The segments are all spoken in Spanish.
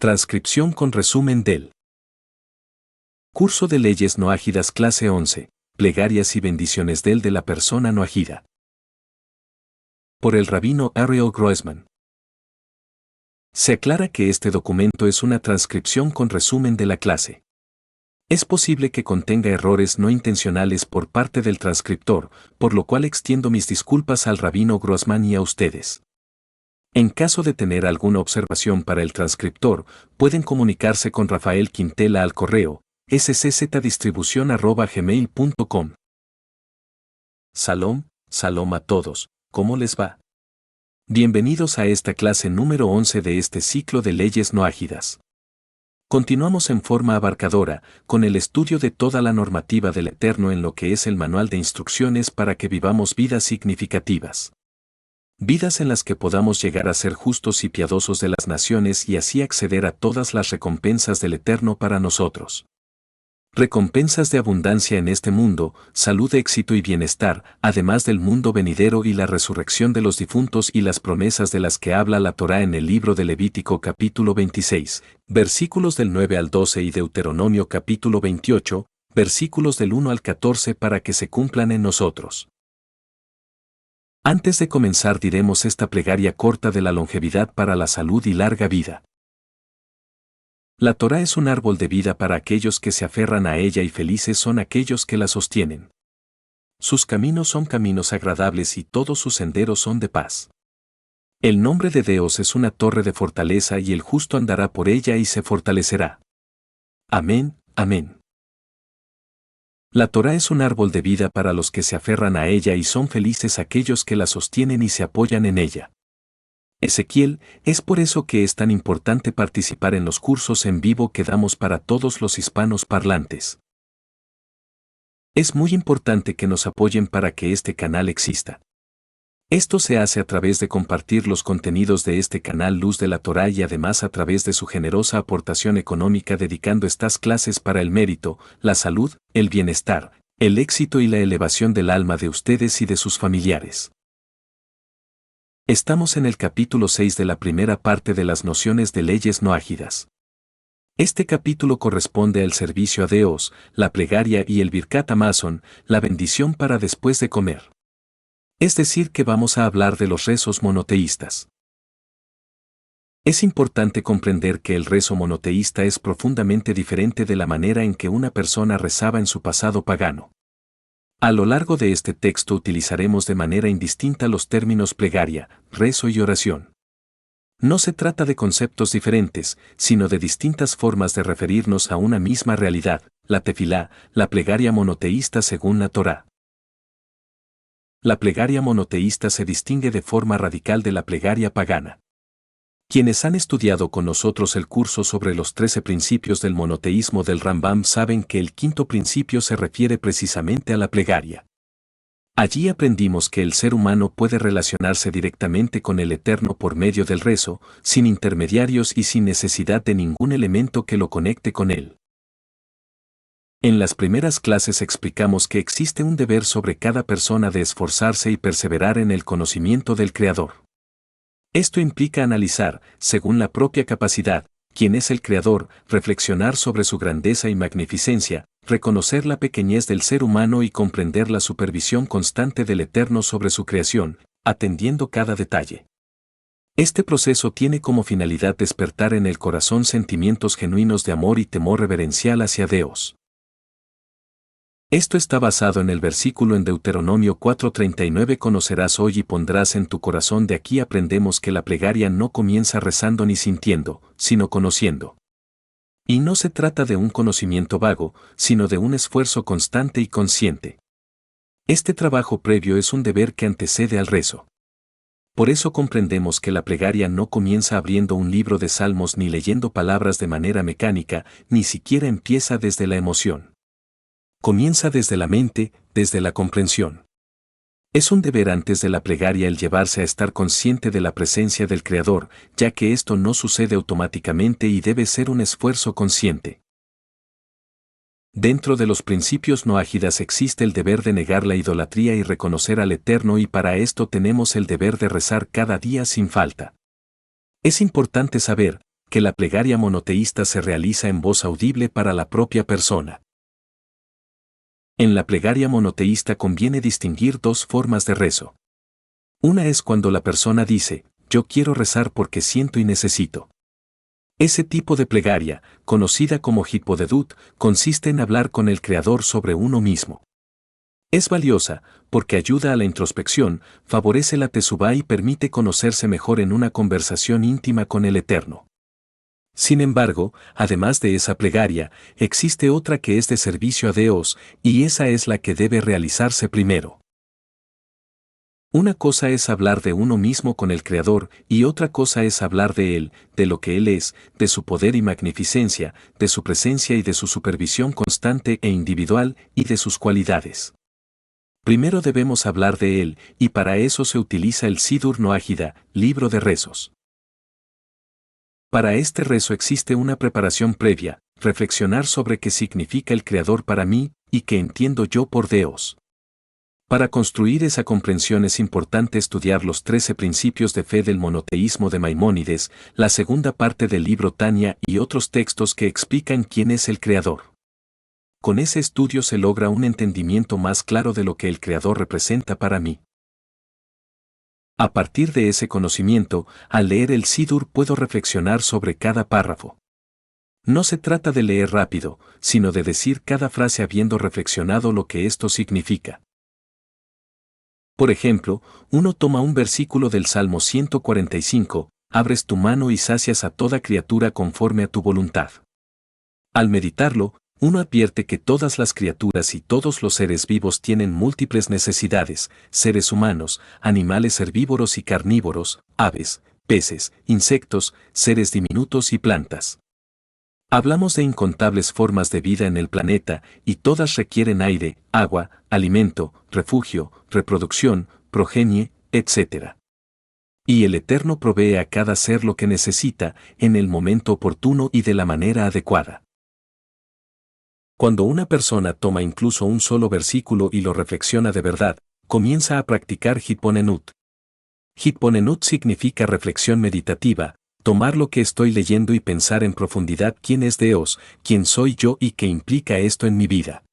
Transcripción con resumen del Curso de Leyes Noágidas Clase 11, Plegarias y bendiciones de la persona noágida. Por el rabino Ariel Grossman. Se aclara que este documento es una transcripción con resumen de la clase. Es posible que contenga errores no intencionales por parte del transcriptor, por lo cual extiendo mis disculpas al rabino Grossman y a ustedes. En caso de tener alguna observación para el transcriptor, pueden comunicarse con Rafael Quintela al correo sczdistribucion@gmail.com. Salom a todos, ¿cómo les va? Bienvenidos a esta clase número 11 de este ciclo de leyes noágidas. Continuamos en forma abarcadora, con el estudio de toda la normativa del Eterno en lo que es el manual de instrucciones para que vivamos vidas significativas. Vidas en las que podamos llegar a ser justos y piadosos de las naciones y así acceder a todas las recompensas del Eterno para nosotros. Recompensas de abundancia en este mundo, salud, éxito y bienestar, además del mundo venidero y la resurrección de los difuntos y las promesas de las que habla la Torá en el libro de Levítico capítulo 26, versículos del 9 al 12 y Deuteronomio capítulo 28, versículos del 1 al 14 para que se cumplan en nosotros. Antes de comenzar diremos esta plegaria corta de la longevidad para la salud y larga vida. La Torá es un árbol de vida para aquellos que se aferran a ella y felices son aquellos que la sostienen. Sus caminos son caminos agradables y todos sus senderos son de paz. El nombre de Dios es una torre de fortaleza y el justo andará por ella y se fortalecerá. Amén, amén. La Torá es un árbol de vida para los que se aferran a ella y son felices aquellos que la sostienen y se apoyan en ella. Ezequiel, es por eso que es tan importante participar en los cursos en vivo que damos para todos los hispanos parlantes. Es muy importante que nos apoyen para que este canal exista. Esto se hace a través de compartir los contenidos de este canal Luz de la Torá y además a través de su generosa aportación económica dedicando estas clases para el mérito, la salud, el bienestar, el éxito y la elevación del alma de ustedes y de sus familiares. Estamos en el capítulo 6 de la primera parte de las nociones de leyes noágidas. Este capítulo corresponde al servicio a Dios, la plegaria y el Birkat Hamazon, la bendición para después de comer. Es decir que vamos a hablar de los rezos monoteístas. Es importante comprender que el rezo monoteísta es profundamente diferente de la manera en que una persona rezaba en su pasado pagano. A lo largo de este texto utilizaremos de manera indistinta los términos plegaria, rezo y oración. No se trata de conceptos diferentes, sino de distintas formas de referirnos a una misma realidad, la tefilá, la plegaria monoteísta según la Torá. La plegaria monoteísta se distingue de forma radical de la plegaria pagana. Quienes han estudiado con nosotros el curso sobre los 13 principios del monoteísmo del Rambam saben que el quinto principio se refiere precisamente a la plegaria. Allí aprendimos que el ser humano puede relacionarse directamente con el Eterno por medio del rezo, sin intermediarios y sin necesidad de ningún elemento que lo conecte con él. En las primeras clases explicamos que existe un deber sobre cada persona de esforzarse y perseverar en el conocimiento del Creador. Esto implica analizar, según la propia capacidad, quién es el Creador, reflexionar sobre su grandeza y magnificencia, reconocer la pequeñez del ser humano y comprender la supervisión constante del Eterno sobre su creación, atendiendo cada detalle. Este proceso tiene como finalidad despertar en el corazón sentimientos genuinos de amor y temor reverencial hacia Dios. Esto está basado en el versículo en Deuteronomio 4:39 conocerás hoy y pondrás en tu corazón. De aquí aprendemos que la plegaria no comienza rezando ni sintiendo, sino conociendo. Y no se trata de un conocimiento vago, sino de un esfuerzo constante y consciente. Este trabajo previo es un deber que antecede al rezo. Por eso comprendemos que la plegaria no comienza abriendo un libro de salmos ni leyendo palabras de manera mecánica, ni siquiera empieza desde la emoción. Comienza desde la mente, desde la comprensión. Es un deber antes de la plegaria el llevarse a estar consciente de la presencia del Creador, ya que esto no sucede automáticamente y debe ser un esfuerzo consciente. Dentro de los principios noágidas existe el deber de negar la idolatría y reconocer al Eterno y para esto tenemos el deber de rezar cada día sin falta. Es importante saber, que la plegaria monoteísta se realiza en voz audible para la propia persona. En la plegaria monoteísta conviene distinguir dos formas de rezo. Una es cuando la persona dice, yo quiero rezar porque siento y necesito. Ese tipo de plegaria, conocida como hipodedut, consiste en hablar con el Creador sobre uno mismo. Es valiosa, porque ayuda a la introspección, favorece la tesubá y permite conocerse mejor en una conversación íntima con el Eterno. Sin embargo, además de esa plegaria, existe otra que es de servicio a Dios, y esa es la que debe realizarse primero. Una cosa es hablar de uno mismo con el Creador, y otra cosa es hablar de Él, de lo que Él es, de su poder y magnificencia, de su presencia y de su supervisión constante e individual, y de sus cualidades. Primero debemos hablar de Él, y para eso se utiliza el Sidur Noágida, libro de rezos. Para este rezo existe una preparación previa, reflexionar sobre qué significa el Creador para mí, y qué entiendo yo por Dios. Para construir esa comprensión es importante estudiar los 13 principios de fe del monoteísmo de Maimónides, la segunda parte del libro Tania y otros textos que explican quién es el Creador. Con ese estudio se logra un entendimiento más claro de lo que el Creador representa para mí. A partir de ese conocimiento, al leer el Sidur puedo reflexionar sobre cada párrafo. No se trata de leer rápido, sino de decir cada frase habiendo reflexionado lo que esto significa. Por ejemplo, uno toma un versículo del Salmo 145, abres tu mano y sacias a toda criatura conforme a tu voluntad. Al meditarlo, uno advierte que todas las criaturas y todos los seres vivos tienen múltiples necesidades, seres humanos, animales herbívoros y carnívoros, aves, peces, insectos, seres diminutos y plantas. Hablamos de incontables formas de vida en el planeta, y todas requieren aire, agua, alimento, refugio, reproducción, progenie, etc. Y el Eterno provee a cada ser lo que necesita, en el momento oportuno y de la manera adecuada. Cuando una persona toma incluso un solo versículo y lo reflexiona de verdad, comienza a practicar Hitbonenut. Hitbonenut significa reflexión meditativa, tomar lo que estoy leyendo y pensar en profundidad quién es Dios, quién soy yo y qué implica esto en mi vida.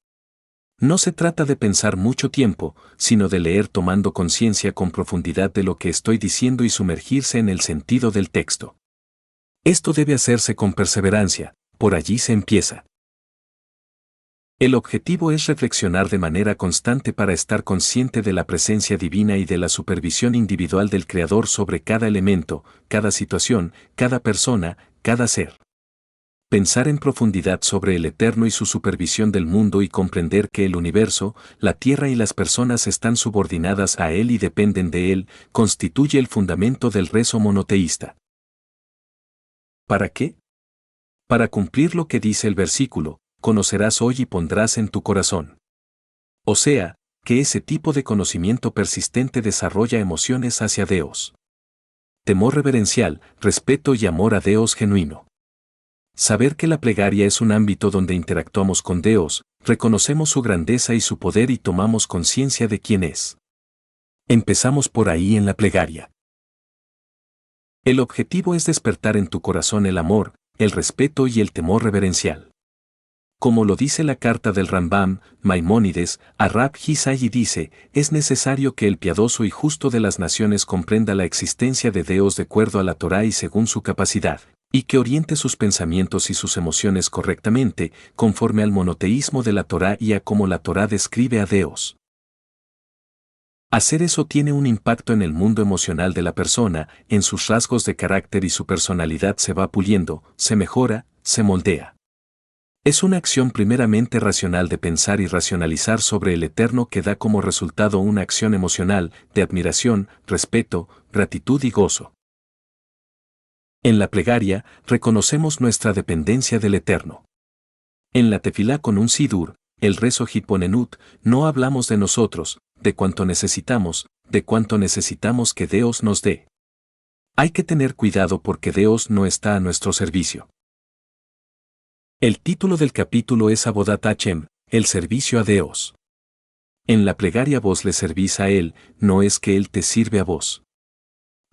No se trata de pensar mucho tiempo, sino de leer tomando conciencia con profundidad de lo que estoy diciendo y sumergirse en el sentido del texto. Esto debe hacerse con perseverancia, por allí se empieza. El objetivo es reflexionar de manera constante para estar consciente de la presencia divina y de la supervisión individual del Creador sobre cada elemento, cada situación, cada persona, cada ser. Pensar en profundidad sobre el Eterno y su supervisión del mundo y comprender que el universo, la tierra y las personas están subordinadas a Él y dependen de Él, constituye el fundamento del rezo monoteísta. ¿Para qué? Para cumplir lo que dice el versículo, conocerás hoy y pondrás en tu corazón. O sea, que ese tipo de conocimiento persistente desarrolla emociones hacia Dios. Temor reverencial, respeto y amor a Dios genuino. Saber que la plegaria es un ámbito donde interactuamos con Dios, reconocemos su grandeza y su poder y tomamos conciencia de quién es. Empezamos por ahí en la plegaria. El objetivo es despertar en tu corazón el amor, el respeto y el temor reverencial. Como lo dice la carta del Rambam, Maimónides, a Rab Hisayi dice, es necesario que el piadoso y justo de las naciones comprenda la existencia de Dios de acuerdo a la Torá y según su capacidad, y que oriente sus pensamientos y sus emociones correctamente, conforme al monoteísmo de la Torá y a cómo la Torá describe a Dios. Hacer eso tiene un impacto en el mundo emocional de la persona, en sus rasgos de carácter y su personalidad se va puliendo, se mejora, se moldea. Es una acción primeramente racional de pensar y racionalizar sobre el Eterno que da como resultado una acción emocional, de admiración, respeto, gratitud y gozo. En la plegaria, reconocemos nuestra dependencia del Eterno. En la tefilá con un sidur, el rezo Hitbonenut, no hablamos de nosotros, de cuánto necesitamos que Dios nos dé. Hay que tener cuidado porque Dios no está a nuestro servicio. El título del capítulo es Abodat Hashem, el servicio a Dios. En la plegaria vos le servís a Él, no es que Él te sirve a vos.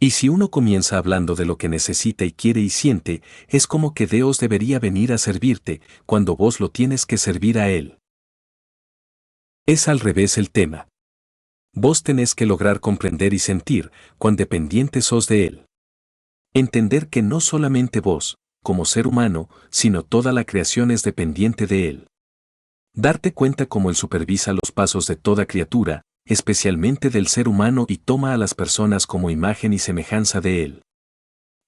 Y si uno comienza hablando de lo que necesita y quiere y siente, es como que Dios debería venir a servirte, cuando vos lo tienes que servir a Él. Es al revés el tema. Vos tenés que lograr comprender y sentir cuán dependiente sos de Él. Entender que no solamente vos, como ser humano, sino toda la creación es dependiente de Él. Darte cuenta cómo Él supervisa los pasos de toda criatura, especialmente del ser humano, y toma a las personas como imagen y semejanza de Él.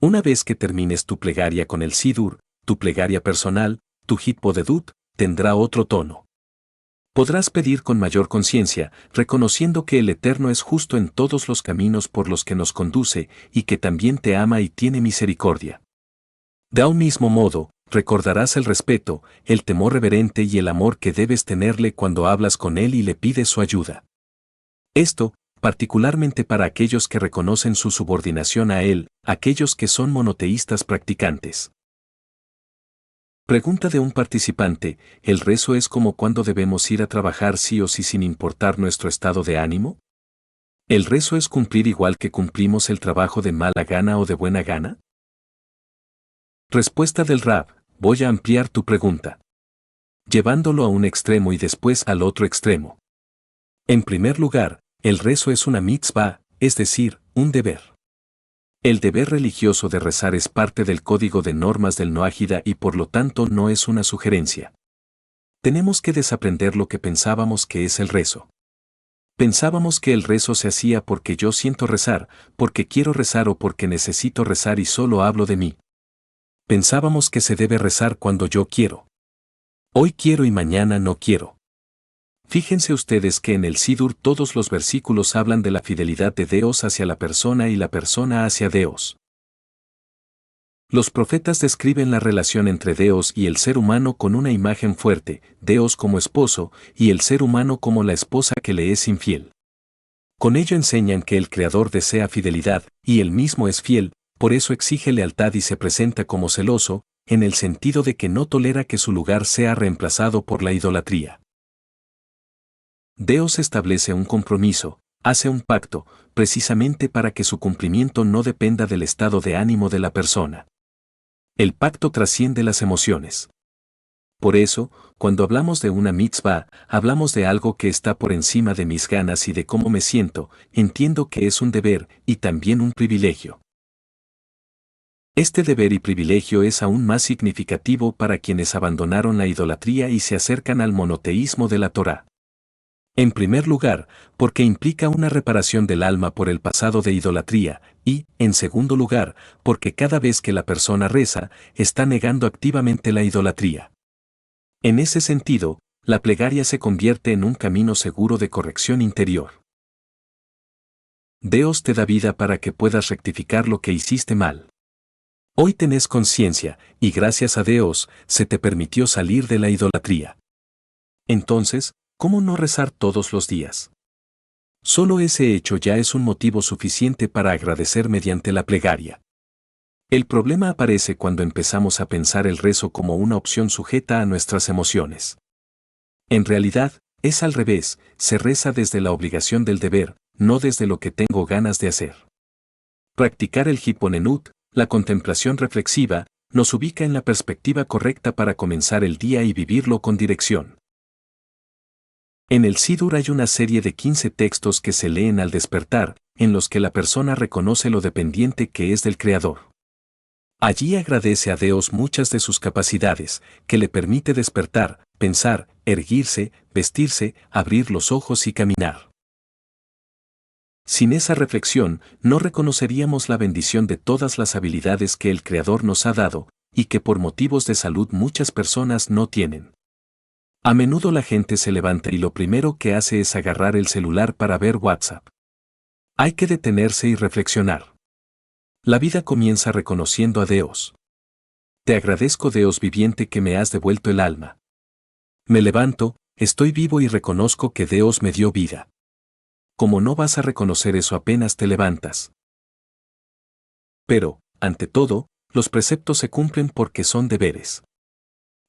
Una vez que termines tu plegaria con el Sidur, tu plegaria personal, tu Hitbodedut, tendrá otro tono. Podrás pedir con mayor conciencia, reconociendo que el Eterno es justo en todos los caminos por los que nos conduce y que también te ama y tiene misericordia. De un mismo modo, recordarás el respeto, el temor reverente y el amor que debes tenerle cuando hablas con Él y le pides su ayuda. Esto, particularmente para aquellos que reconocen su subordinación a Él, aquellos que son monoteístas practicantes. Pregunta de un participante: ¿el rezo es como cuando debemos ir a trabajar sí o sí sin importar nuestro estado de ánimo? ¿El rezo es cumplir igual que cumplimos el trabajo de mala gana o de buena gana? Respuesta del Rab: voy a ampliar tu pregunta, llevándolo a un extremo y después al otro extremo. En primer lugar, el rezo es una mitzvah, es decir, un deber. El deber religioso de rezar es parte del código de normas del Noájida y por lo tanto no es una sugerencia. Tenemos que desaprender lo que pensábamos que es el rezo. Pensábamos que el rezo se hacía porque yo siento rezar, porque quiero rezar o porque necesito rezar y solo hablo de mí. Pensábamos que se debe rezar cuando yo quiero. Hoy quiero y mañana no quiero. Fíjense ustedes que en el Sidur todos los versículos hablan de la fidelidad de Dios hacia la persona y la persona hacia Dios. Los profetas describen la relación entre Dios y el ser humano con una imagen fuerte, Dios como esposo y el ser humano como la esposa que le es infiel. Con ello enseñan que el Creador desea fidelidad, y él mismo es fiel, por eso exige lealtad y se presenta como celoso, en el sentido de que no tolera que su lugar sea reemplazado por la idolatría. Dios establece un compromiso, hace un pacto, precisamente para que su cumplimiento no dependa del estado de ánimo de la persona. El pacto trasciende las emociones. Por eso, cuando hablamos de una mitzvah, hablamos de algo que está por encima de mis ganas y de cómo me siento, entiendo que es un deber y también un privilegio. Este deber y privilegio es aún más significativo para quienes abandonaron la idolatría y se acercan al monoteísmo de la Torá. En primer lugar, porque implica una reparación del alma por el pasado de idolatría, y, en segundo lugar, porque cada vez que la persona reza, está negando activamente la idolatría. En ese sentido, la plegaria se convierte en un camino seguro de corrección interior. Dios te da vida para que puedas rectificar lo que hiciste mal. Hoy tenés conciencia, y gracias a Dios, se te permitió salir de la idolatría. Entonces, ¿cómo no rezar todos los días? Solo ese hecho ya es un motivo suficiente para agradecer mediante la plegaria. El problema aparece cuando empezamos a pensar el rezo como una opción sujeta a nuestras emociones. En realidad, es al revés, se reza desde la obligación del deber, no desde lo que tengo ganas de hacer. Practicar el Hitbonenut, la contemplación reflexiva, nos ubica en la perspectiva correcta para comenzar el día y vivirlo con dirección. En el Sidur hay una serie de 15 textos que se leen al despertar, en los que la persona reconoce lo dependiente que es del Creador. Allí agradece a Dios muchas de sus capacidades, que le permite despertar, pensar, erguirse, vestirse, abrir los ojos y caminar. Sin esa reflexión, no reconoceríamos la bendición de todas las habilidades que el Creador nos ha dado, y que por motivos de salud muchas personas no tienen. A menudo la gente se levanta y lo primero que hace es agarrar el celular para ver WhatsApp. Hay que detenerse y reflexionar. La vida comienza reconociendo a Dios. Te agradezco, Dios viviente, que me has devuelto el alma. Me levanto, estoy vivo y reconozco que Dios me dio vida. ¿Cómo no vas a reconocer eso apenas te levantas? Pero, ante todo, los preceptos se cumplen porque son deberes.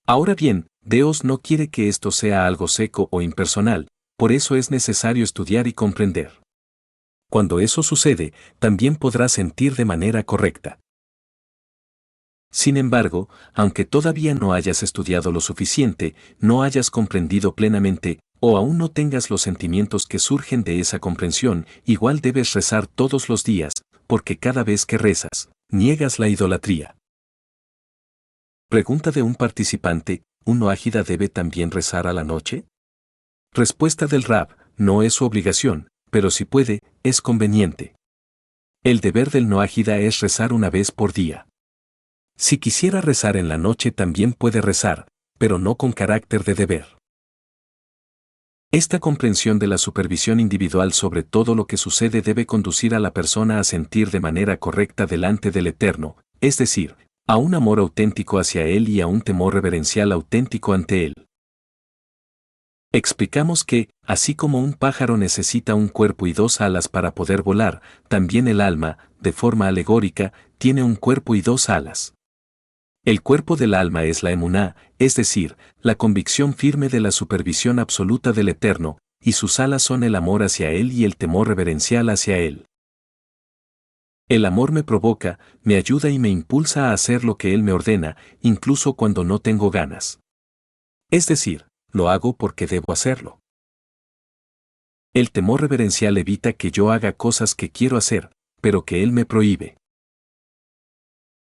Ahora bien, Dios no quiere que esto sea algo seco o impersonal, por eso es necesario estudiar y comprender. Cuando eso sucede, también podrás sentir de manera correcta. Sin embargo, aunque todavía no hayas estudiado lo suficiente, no hayas comprendido plenamente, o aún no tengas los sentimientos que surgen de esa comprensión, igual debes rezar todos los días, porque cada vez que rezas, niegas la idolatría. Pregunta de un participante: ¿un noágida debe también rezar a la noche? Respuesta del Rab: no es su obligación, pero si puede, es conveniente. El deber del noágida es rezar una vez por día. Si quisiera rezar en la noche también puede rezar, pero no con carácter de deber. Esta comprensión de la supervisión individual sobre todo lo que sucede debe conducir a la persona a sentir de manera correcta delante del Eterno, es decir, a un amor auténtico hacia Él y a un temor reverencial auténtico ante Él. Explicamos que, así como un pájaro necesita un cuerpo y dos alas para poder volar, también el alma, de forma alegórica, tiene un cuerpo y dos alas. El cuerpo del alma es la emuná, es decir, la convicción firme de la supervisión absoluta del Eterno, y sus alas son el amor hacia Él y el temor reverencial hacia Él. El amor me provoca, me ayuda y me impulsa a hacer lo que Él me ordena, incluso cuando no tengo ganas. Es decir, lo hago porque debo hacerlo. El temor reverencial evita que yo haga cosas que quiero hacer, pero que Él me prohíbe.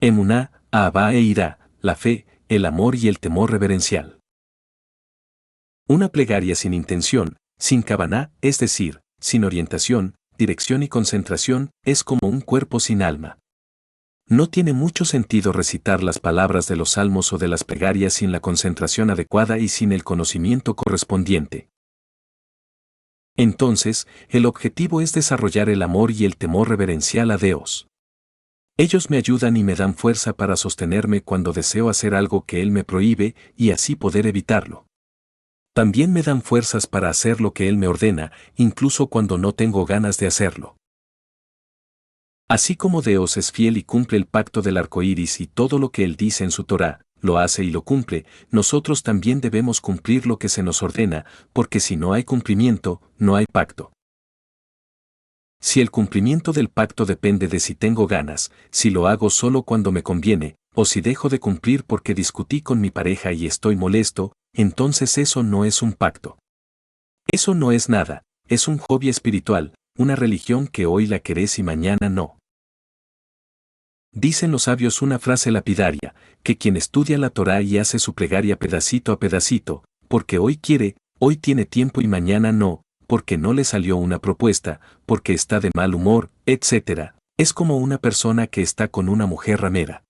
Emuná, Ahabá e Irá, la fe, el amor y el temor reverencial. Una plegaria sin intención, sin kavaná, es decir, sin orientación, dirección y concentración, es como un cuerpo sin alma. No tiene mucho sentido recitar las palabras de los salmos o de las plegarias sin la concentración adecuada y sin el conocimiento correspondiente. Entonces, el objetivo es desarrollar el amor y el temor reverencial a Dios. Ellos me ayudan y me dan fuerza para sostenerme cuando deseo hacer algo que Él me prohíbe y así poder evitarlo. También me dan fuerzas para hacer lo que Él me ordena, incluso cuando no tengo ganas de hacerlo. Así como Dios es fiel y cumple el pacto del arco iris y todo lo que Él dice en su Torá, lo hace y lo cumple, nosotros también debemos cumplir lo que se nos ordena, porque si no hay cumplimiento, no hay pacto. Si el cumplimiento del pacto depende de si tengo ganas, si lo hago solo cuando me conviene, o si dejo de cumplir porque discutí con mi pareja y estoy molesto, entonces eso no es un pacto. Eso no es nada, es un hobby espiritual, una religión que hoy la querés y mañana no. Dicen los sabios una frase lapidaria, que quien estudia la Torá y hace su plegaria pedacito a pedacito, porque hoy quiere, hoy tiene tiempo y mañana no, porque no le salió una propuesta, porque está de mal humor, etc., es como una persona que está con una mujer ramera.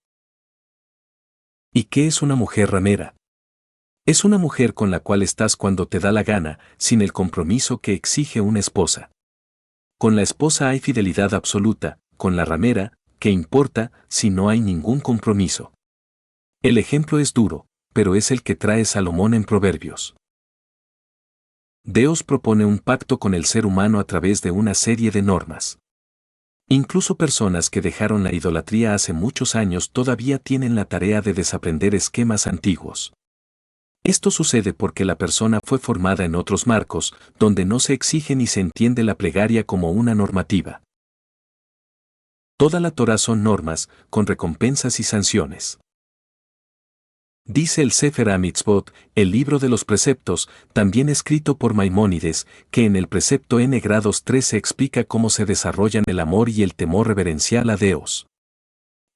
¿Y qué es una mujer ramera? Es una mujer con la cual estás cuando te da la gana, sin el compromiso que exige una esposa. Con la esposa hay fidelidad absoluta, con la ramera, ¿qué importa si no hay ningún compromiso? El ejemplo es duro, pero es el que trae Salomón en Proverbios. Dios propone un pacto con el ser humano a través de una serie de normas. Incluso personas que dejaron la idolatría hace muchos años todavía tienen la tarea de desaprender esquemas antiguos. Esto sucede porque la persona fue formada en otros marcos, donde no se exige ni se entiende la plegaria como una normativa. Toda la Torá son normas, con recompensas y sanciones. Dice el Sefer HaMitzvot, el libro de los preceptos, también escrito por Maimónides, que en el precepto N-3 se explica cómo se desarrollan el amor y el temor reverencial a Dios.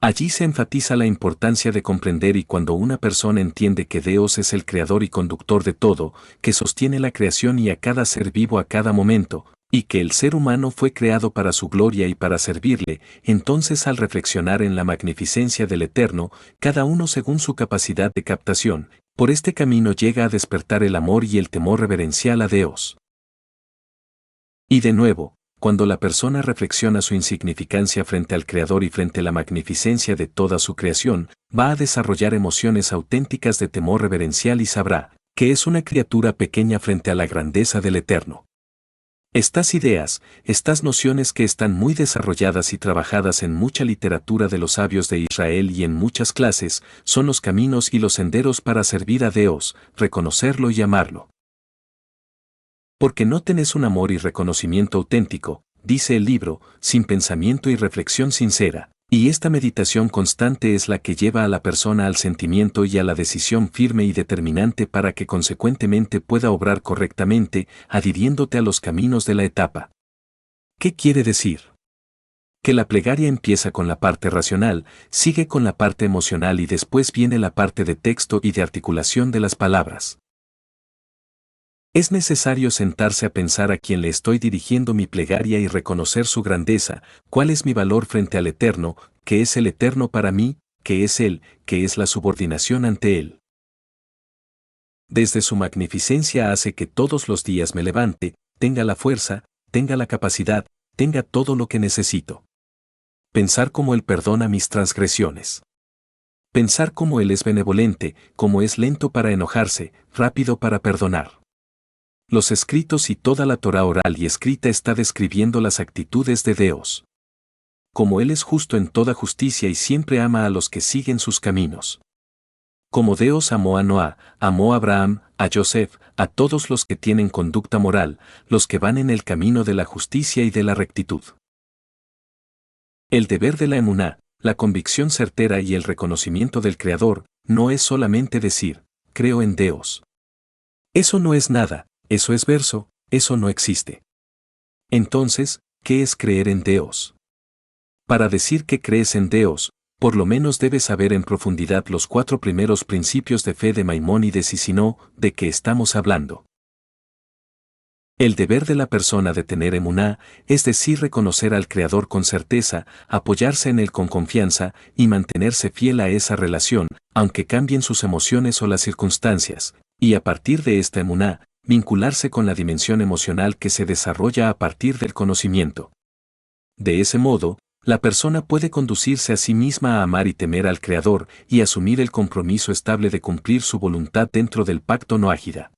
Allí se enfatiza la importancia de comprender y cuando una persona entiende que Dios es el creador y conductor de todo, que sostiene la creación y a cada ser vivo a cada momento, y que el ser humano fue creado para su gloria y para servirle, entonces al reflexionar en la magnificencia del Eterno, cada uno según su capacidad de captación, por este camino llega a despertar el amor y el temor reverencial a Dios. Y de nuevo, cuando la persona reflexiona su insignificancia frente al Creador y frente a la magnificencia de toda su creación, va a desarrollar emociones auténticas de temor reverencial y sabrá que es una criatura pequeña frente a la grandeza del Eterno. Estas ideas, estas nociones que están muy desarrolladas y trabajadas en mucha literatura de los sabios de Israel y en muchas clases, son los caminos y los senderos para servir a Dios, reconocerlo y amarlo. Porque no tenés un amor y reconocimiento auténtico, dice el libro, sin pensamiento y reflexión sincera. Y esta meditación constante es la que lleva a la persona al sentimiento y a la decisión firme y determinante para que consecuentemente pueda obrar correctamente, adhiriéndote a los caminos de la etapa. ¿Qué quiere decir? Que la plegaria empieza con la parte racional, sigue con la parte emocional y después viene la parte de texto y de articulación de las palabras. Es necesario sentarse a pensar a quién le estoy dirigiendo mi plegaria y reconocer su grandeza, cuál es mi valor frente al Eterno, qué es el Eterno para mí, qué es Él, qué es la subordinación ante Él. Desde su magnificencia hace que todos los días me levante, tenga la fuerza, tenga la capacidad, tenga todo lo que necesito. Pensar cómo Él perdona mis transgresiones. Pensar cómo Él es benevolente, cómo es lento para enojarse, rápido para perdonar. Los escritos y toda la Torá oral y escrita está describiendo las actitudes de Dios. Como Él es justo en toda justicia y siempre ama a los que siguen sus caminos. Como Dios amó a Noá, amó a Abraham, a Joseph, a todos los que tienen conducta moral, los que van en el camino de la justicia y de la rectitud. El deber de la emuná, la convicción certera y el reconocimiento del Creador, no es solamente decir, creo en Dios. Eso no es nada. Eso es verso, eso no existe. Entonces, ¿qué es creer en Dios? Para decir que crees en Dios, por lo menos debes saber en profundidad los 4 primeros principios de fe de Maimónides y si no, ¿de qué estamos hablando? El deber de la persona de tener emuná, es decir, reconocer al Creador con certeza, apoyarse en Él con confianza y mantenerse fiel a esa relación, aunque cambien sus emociones o las circunstancias, y a partir de esta emuná, vincularse con la dimensión emocional que se desarrolla a partir del conocimiento. De ese modo, la persona puede conducirse a sí misma a amar y temer al Creador y asumir el compromiso estable de cumplir su voluntad dentro del pacto noáhida.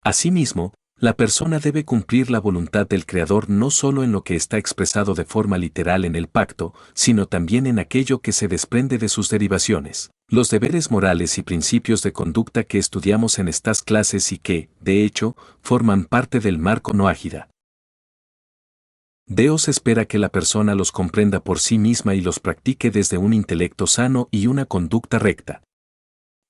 Asimismo, la persona debe cumplir la voluntad del Creador no solo en lo que está expresado de forma literal en el pacto, sino también en aquello que se desprende de sus derivaciones, los deberes morales y principios de conducta que estudiamos en estas clases y que, de hecho, forman parte del marco noáhida. Dios espera que la persona los comprenda por sí misma y los practique desde un intelecto sano y una conducta recta.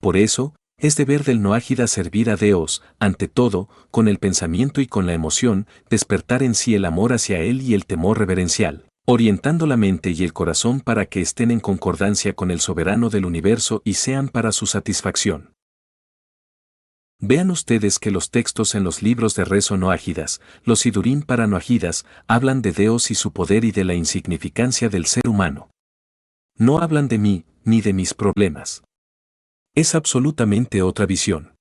Por eso, es deber del noáhida servir a Dios, ante todo, con el pensamiento y con la emoción, despertar en sí el amor hacia Él y el temor reverencial, orientando la mente y el corazón para que estén en concordancia con el soberano del universo y sean para su satisfacción. Vean ustedes que los textos en los libros de rezo noáhidas, los sidurim para noáhidas, hablan de Dios y su poder y de la insignificancia del ser humano. No hablan de mí, ni de mis problemas. Es absolutamente otra visión.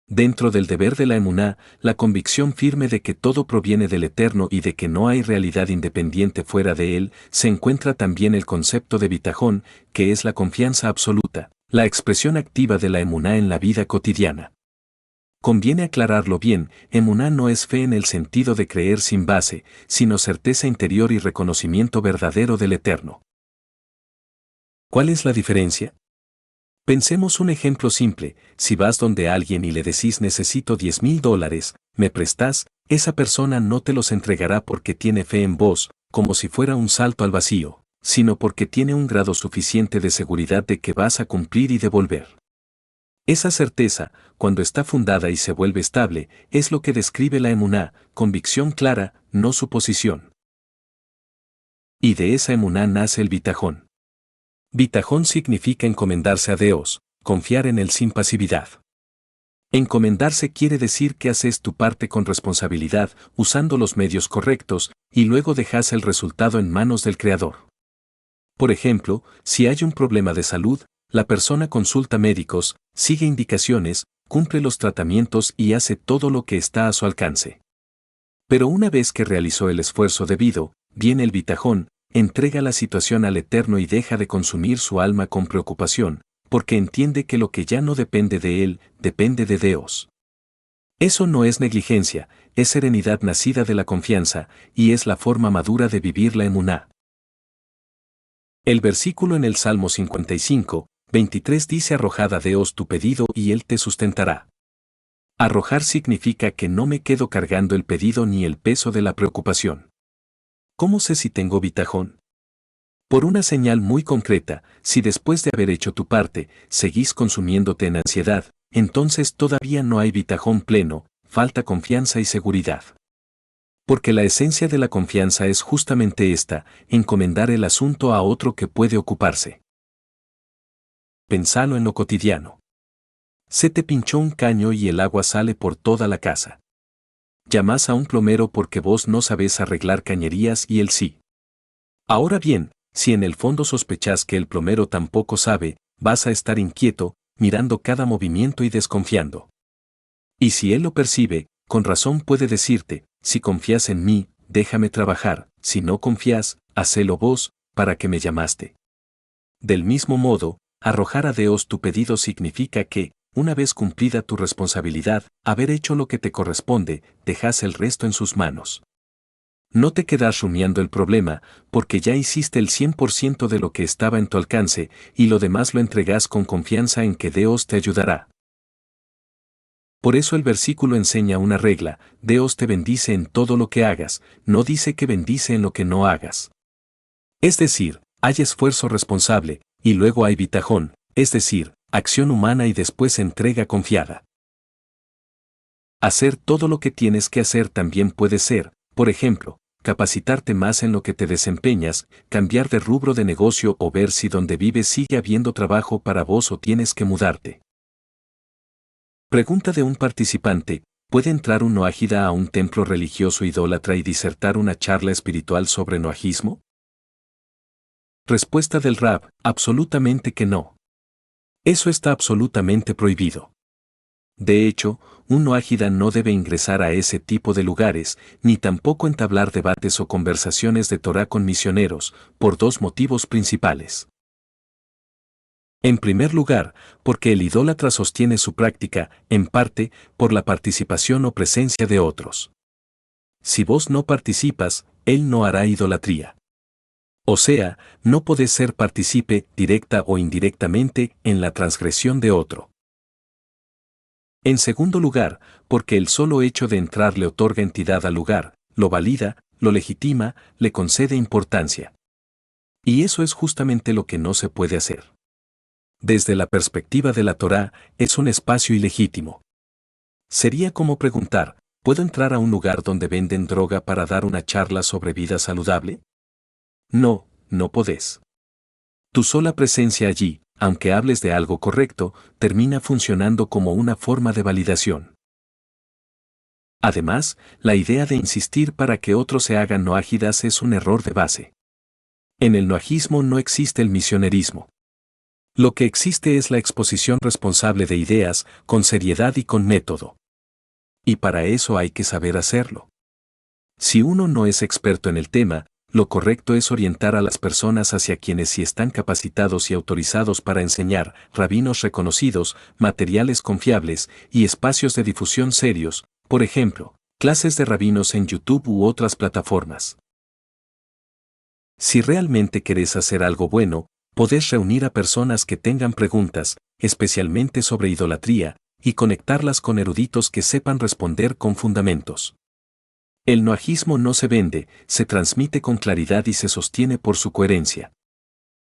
Dentro del deber de la emuná, la convicción firme de que todo proviene del Eterno y de que no hay realidad independiente fuera de él, se encuentra también el concepto de bitajón, que es la confianza absoluta, la expresión activa de la emuná en la vida cotidiana. Conviene aclararlo bien, emuná no es fe en el sentido de creer sin base, sino certeza interior y reconocimiento verdadero del Eterno. ¿Cuál es la diferencia? Pensemos un ejemplo simple, si vas donde alguien y le decís necesito $10,000, ¿me prestás? Esa persona no te los entregará porque tiene fe en vos, como si fuera un salto al vacío, sino porque tiene un grado suficiente de seguridad de que vas a cumplir y devolver. Esa certeza, cuando está fundada y se vuelve estable, es lo que describe la emuná, convicción clara, no suposición. Y de esa emuná nace el bitajón. Bitajón significa encomendarse a Dios, confiar en Él sin pasividad. Encomendarse quiere decir que haces tu parte con responsabilidad, usando los medios correctos, y luego dejas el resultado en manos del Creador. Por ejemplo, si hay un problema de salud, la persona consulta médicos, sigue indicaciones, cumple los tratamientos y hace todo lo que está a su alcance. Pero una vez que realizó el esfuerzo debido, viene el bitajón, entrega la situación al Eterno y deja de consumir su alma con preocupación, porque entiende que lo que ya no depende de él, depende de Dios. Eso no es negligencia, es serenidad nacida de la confianza, y es la forma madura de vivir la emuná. El versículo en el Salmo 55, 23 dice: arrojad a Dios tu pedido y Él te sustentará. Arrojar significa que no me quedo cargando el pedido ni el peso de la preocupación. ¿Cómo sé si tengo bitajón? Por una señal muy concreta, si después de haber hecho tu parte, seguís consumiéndote en ansiedad, entonces todavía no hay bitajón pleno, falta confianza y seguridad. Porque la esencia de la confianza es justamente esta, encomendar el asunto a otro que puede ocuparse. Pensalo en lo cotidiano. Se te pinchó un caño y el agua sale por toda la casa. Llamás a un plomero porque vos no sabés arreglar cañerías y él sí. Ahora bien, si en el fondo sospechás que el plomero tampoco sabe, vas a estar inquieto, mirando cada movimiento y desconfiando. Y si él lo percibe, con razón puede decirte, si confías en mí, déjame trabajar, si no confías, hacelo vos, ¿para qué me llamaste? Del mismo modo, arrojar a Dios tu pedido significa que, una vez cumplida tu responsabilidad, haber hecho lo que te corresponde, dejas el resto en sus manos. No te quedas rumiando el problema, porque ya hiciste el 100% de lo que estaba en tu alcance, y lo demás lo entregas con confianza en que Dios te ayudará. Por eso el versículo enseña una regla: Dios te bendice en todo lo que hagas, no dice que bendice en lo que no hagas. Es decir, hay esfuerzo responsable, y luego hay bitajón, es decir, acción humana y después entrega confiada. Hacer todo lo que tienes que hacer también puede ser, por ejemplo, capacitarte más en lo que te desempeñas, cambiar de rubro de negocio o ver si donde vives sigue habiendo trabajo para vos o tienes que mudarte. Pregunta de un participante: ¿puede entrar un noágida a un templo religioso idólatra y disertar una charla espiritual sobre noajismo? Respuesta del Rab: absolutamente que no. Eso está absolutamente prohibido. De hecho, un noágida no debe ingresar a ese tipo de lugares, ni tampoco entablar debates o conversaciones de Torá con misioneros, por dos motivos principales. En primer lugar, porque el idólatra sostiene su práctica, en parte, por la participación o presencia de otros. Si vos no participas, él no hará idolatría. O sea, no podés ser partícipe, directa o indirectamente, en la transgresión de otro. En segundo lugar, porque el solo hecho de entrar le otorga entidad al lugar, lo valida, lo legitima, le concede importancia. Y eso es justamente lo que no se puede hacer. Desde la perspectiva de la Torá, es un espacio ilegítimo. Sería como preguntar: ¿puedo entrar a un lugar donde venden droga para dar una charla sobre vida saludable? No, no podés. Tu sola presencia allí, aunque hables de algo correcto, termina funcionando como una forma de validación. Además, la idea de insistir para que otros se hagan noágidas es un error de base. En el noajismo no existe el misionerismo. Lo que existe es la exposición responsable de ideas, con seriedad y con método. Y para eso hay que saber hacerlo. Si uno no es experto en el tema, lo correcto es orientar a las personas hacia quienes sí están capacitados y autorizados para enseñar, rabinos reconocidos, materiales confiables y espacios de difusión serios, por ejemplo, clases de rabinos en YouTube u otras plataformas. Si realmente querés hacer algo bueno, podés reunir a personas que tengan preguntas, especialmente sobre idolatría, y conectarlas con eruditos que sepan responder con fundamentos. El noajismo no se vende, se transmite con claridad y se sostiene por su coherencia.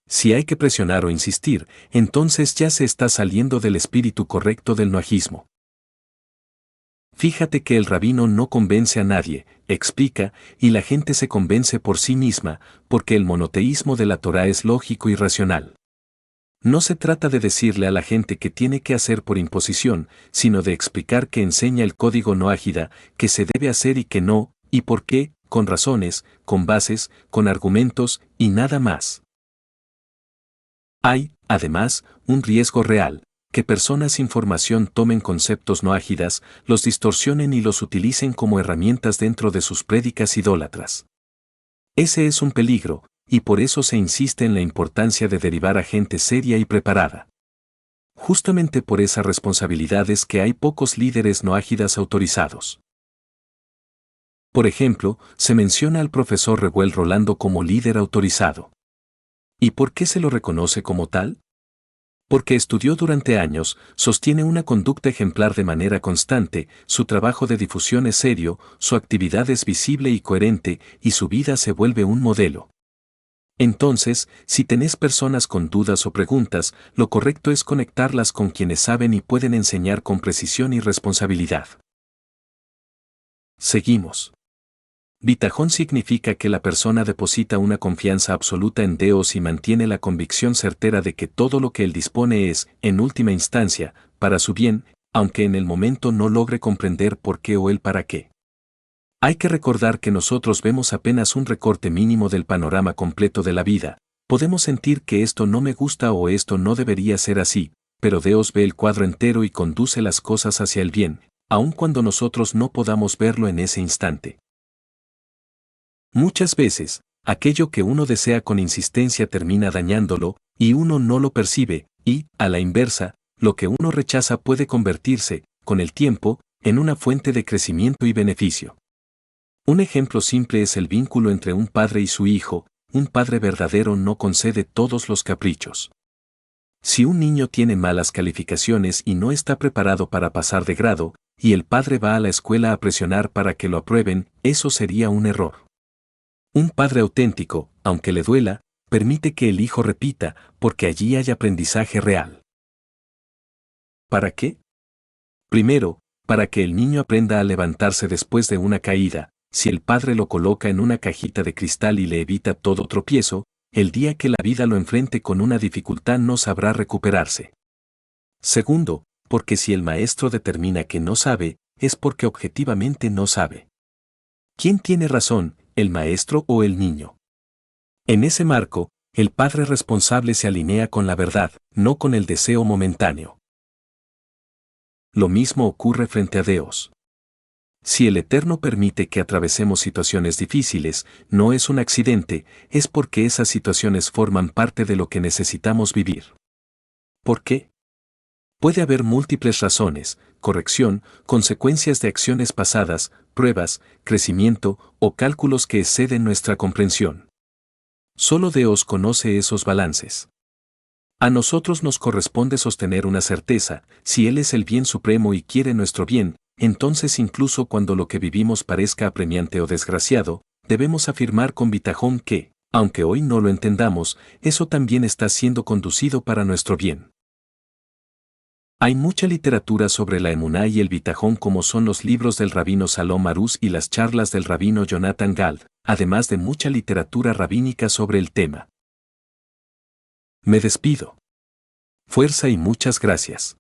Si hay que presionar o insistir, entonces ya se está saliendo del espíritu correcto del noajismo. Fíjate que el rabino no convence a nadie, explica, y la gente se convence por sí misma, porque el monoteísmo de la Torá es lógico y racional. No se trata de decirle a la gente qué tiene que hacer por imposición, sino de explicar que enseña el código noágida, que se debe hacer y que no, y por qué, con razones, con bases, con argumentos, y nada más. Hay, además, un riesgo real: que personas sin formación tomen conceptos noágidas, los distorsionen y los utilicen como herramientas dentro de sus prédicas idólatras. Ese es un peligro, y por eso se insiste en la importancia de derivar a gente seria y preparada. Justamente por esa responsabilidad es que hay pocos líderes noágidas autorizados. Por ejemplo, se menciona al profesor Reuel Rolando como líder autorizado. ¿Y por qué se lo reconoce como tal? Porque estudió durante años, sostiene una conducta ejemplar de manera constante, su trabajo de difusión es serio, su actividad es visible y coherente, y su vida se vuelve un modelo. Entonces, si tenés personas con dudas o preguntas, lo correcto es conectarlas con quienes saben y pueden enseñar con precisión y responsabilidad. Seguimos. Bitajón significa que la persona deposita una confianza absoluta en Dios y mantiene la convicción certera de que todo lo que Él dispone es, en última instancia, para su bien, aunque en el momento no logre comprender por qué o el para qué. Hay que recordar que nosotros vemos apenas un recorte mínimo del panorama completo de la vida. Podemos sentir que esto no me gusta o esto no debería ser así, pero Dios ve el cuadro entero y conduce las cosas hacia el bien, aun cuando nosotros no podamos verlo en ese instante. Muchas veces, aquello que uno desea con insistencia termina dañándolo, y uno no lo percibe, y, a la inversa, lo que uno rechaza puede convertirse, con el tiempo, en una fuente de crecimiento y beneficio. Un ejemplo simple es el vínculo entre un padre y su hijo. Un padre verdadero no concede todos los caprichos. Si un niño tiene malas calificaciones y no está preparado para pasar de grado, y el padre va a la escuela a presionar para que lo aprueben, eso sería un error. Un padre auténtico, aunque le duela, permite que el hijo repita, porque allí hay aprendizaje real. ¿Para qué? Primero, para que el niño aprenda a levantarse después de una caída. Si el padre lo coloca en una cajita de cristal y le evita todo tropiezo, el día que la vida lo enfrente con una dificultad no sabrá recuperarse. Segundo, porque si el maestro determina que no sabe, es porque objetivamente no sabe. ¿Quién tiene razón, el maestro o el niño? En ese marco, el padre responsable se alinea con la verdad, no con el deseo momentáneo. Lo mismo ocurre frente a Dios. Si el Eterno permite que atravesemos situaciones difíciles, no es un accidente, es porque esas situaciones forman parte de lo que necesitamos vivir. ¿Por qué? Puede haber múltiples razones: corrección, consecuencias de acciones pasadas, pruebas, crecimiento o cálculos que exceden nuestra comprensión. Solo Dios conoce esos balances. A nosotros nos corresponde sostener una certeza: si Él es el bien supremo y quiere nuestro bien, entonces incluso cuando lo que vivimos parezca apremiante o desgraciado, debemos afirmar con bitajón que, aunque hoy no lo entendamos, eso también está siendo conducido para nuestro bien. Hay mucha literatura sobre la emuná y el bitajón, como son los libros del rabino Salom Aruz y las charlas del rabino Jonathan Gald, además de mucha literatura rabínica sobre el tema. Me despido. Fuerza y muchas gracias.